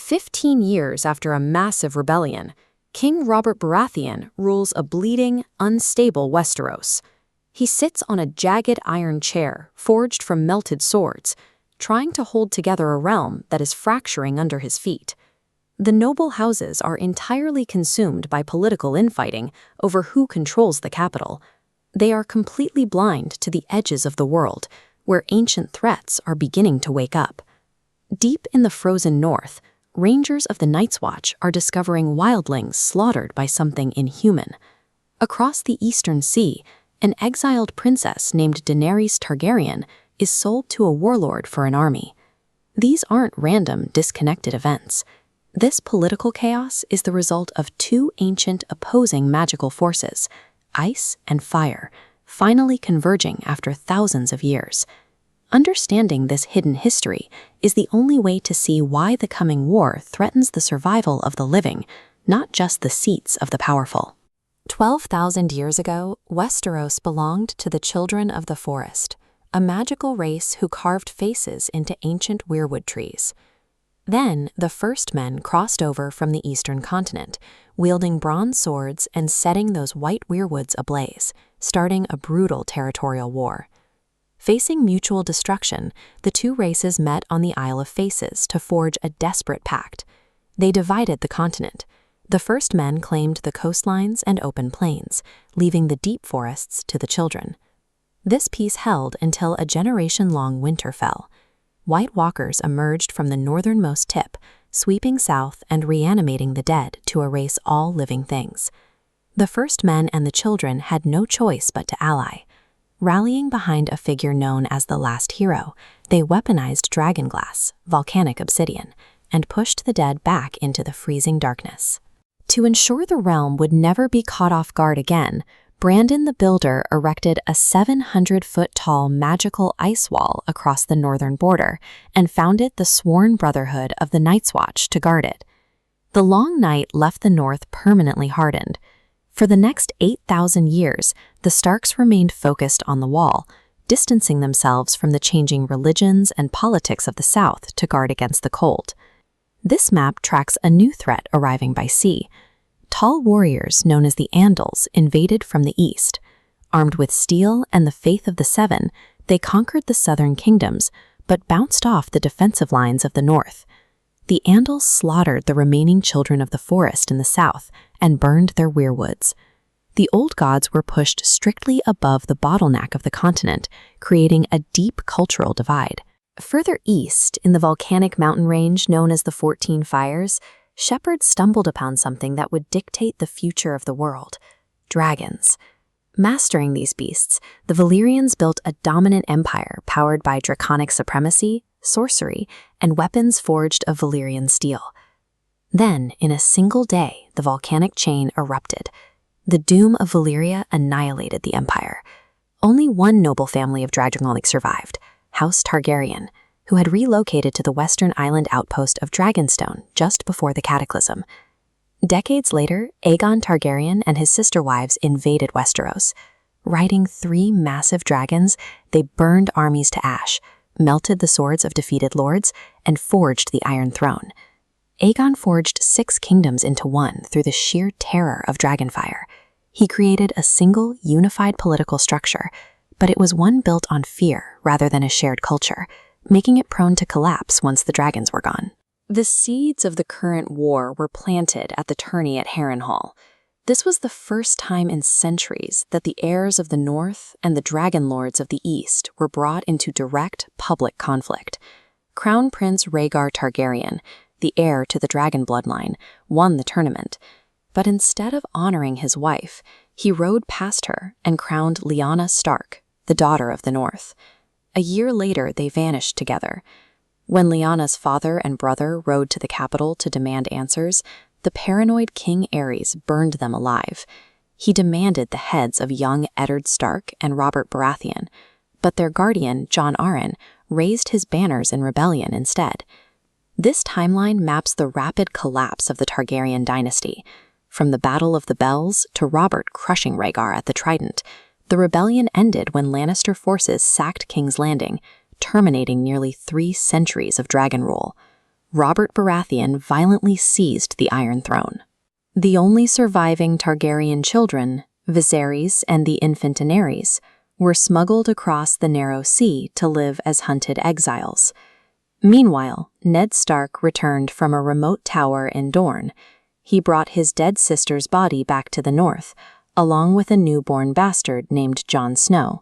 15 years after a massive rebellion, King Robert Baratheon rules a bleeding, unstable Westeros. He sits on a jagged iron chair forged from melted swords, trying to hold together a realm that is fracturing under his feet. The noble houses are entirely consumed by political infighting over who controls the capital. They are completely blind to the edges of the world, where ancient threats are beginning to wake up. Deep in the frozen north, rangers of the Night's Watch are discovering wildlings slaughtered by something inhuman. Across the eastern sea, an exiled princess named Daenerys Targaryen is sold to a warlord for an army. These aren't random, disconnected events. This political chaos is the result of two ancient opposing magical forces, ice and fire, finally converging after thousands of years. Understanding this hidden history is the only way to see why the coming war threatens the survival of the living, not just the seats of the powerful. 12,000 years ago, Westeros belonged to the Children of the Forest, a magical race who carved faces into ancient weirwood trees. Then, the first men crossed over from the eastern continent, wielding bronze swords and setting those white weirwoods ablaze, starting a brutal territorial war. Facing mutual destruction, the two races met on the Isle of Faces to forge a desperate pact. They divided the continent. The first men claimed the coastlines and open plains, leaving the deep forests to the children. This peace held until a generation-long winter fell. White Walkers emerged from the northernmost tip, sweeping south and reanimating the dead to erase all living things. The first men and the children had no choice but to ally. Rallying behind a figure known as the Last Hero, they weaponized dragonglass, volcanic obsidian, and pushed the dead back into the freezing darkness. To ensure the realm would never be caught off guard again, Brandon the Builder erected a 700-foot-tall magical ice wall across the northern border and founded the sworn Brotherhood of the Night's Watch to guard it. The long night left the north permanently hardened. For the next 8,000 years, the Starks remained focused on the wall, distancing themselves from the changing religions and politics of the south to guard against the cold. This map tracks a new threat arriving by sea. Tall warriors known as the Andals invaded from the east. Armed with steel and the faith of the Seven, they conquered the southern kingdoms, but bounced off the defensive lines of the north. The Andals slaughtered the remaining children of the forest in the south and burned their weirwoods. The old gods were pushed strictly above the bottleneck of the continent, creating a deep cultural divide. Further east, in the volcanic mountain range known as the 14 Fires, shepherds stumbled upon something that would dictate the future of the world: dragons. Mastering these beasts, the Valyrians built a dominant empire powered by draconic supremacy, sorcery, and weapons forged of Valyrian steel. Then, in a single day, the volcanic chain erupted. The doom of Valyria annihilated the empire. Only one noble family of Dragonlord survived, House Targaryen, who had relocated to the western island outpost of Dragonstone just before the cataclysm. Decades later, Aegon Targaryen and his sister wives invaded Westeros. Riding 3 massive dragons, they burned armies to ash, melted the swords of defeated lords, and forged the Iron Throne. Aegon forged 6 kingdoms into one through the sheer terror of dragonfire. He created a single, unified political structure, but it was one built on fear rather than a shared culture, making it prone to collapse once the dragons were gone. The seeds of the current war were planted at the tourney at Harrenhal. This was the first time in centuries that the heirs of the North and the Dragon Lords of the East were brought into direct public conflict. Crown Prince Rhaegar Targaryen, the heir to the dragon bloodline, won the tournament. But instead of honoring his wife, he rode past her and crowned Lyanna Stark, the daughter of the North. A year later, they vanished together. When Lyanna's father and brother rode to the capital to demand answers, the paranoid King Aerys burned them alive. He demanded the heads of young Eddard Stark and Robert Baratheon, but their guardian, Jon Arryn, raised his banners in rebellion instead. This timeline maps the rapid collapse of the Targaryen dynasty. From the Battle of the Bells to Robert crushing Rhaegar at the Trident, the rebellion ended when Lannister forces sacked King's Landing, terminating nearly 3 centuries of dragon rule. Robert Baratheon violently seized the Iron Throne. The only surviving Targaryen children, Viserys and the infant Daenerys, were smuggled across the narrow sea to live as hunted exiles. Meanwhile, Ned Stark returned from a remote tower in Dorne. He brought his dead sister's body back to the north, along with a newborn bastard named Jon Snow.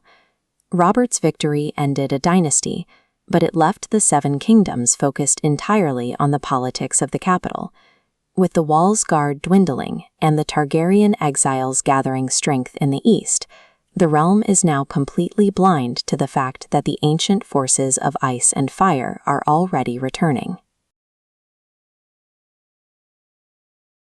Robert's victory ended a dynasty, but it left the Seven Kingdoms focused entirely on the politics of the capital. With the Wall's Guard dwindling and the Targaryen exiles gathering strength in the east, the realm is now completely blind to the fact that the ancient forces of ice and fire are already returning.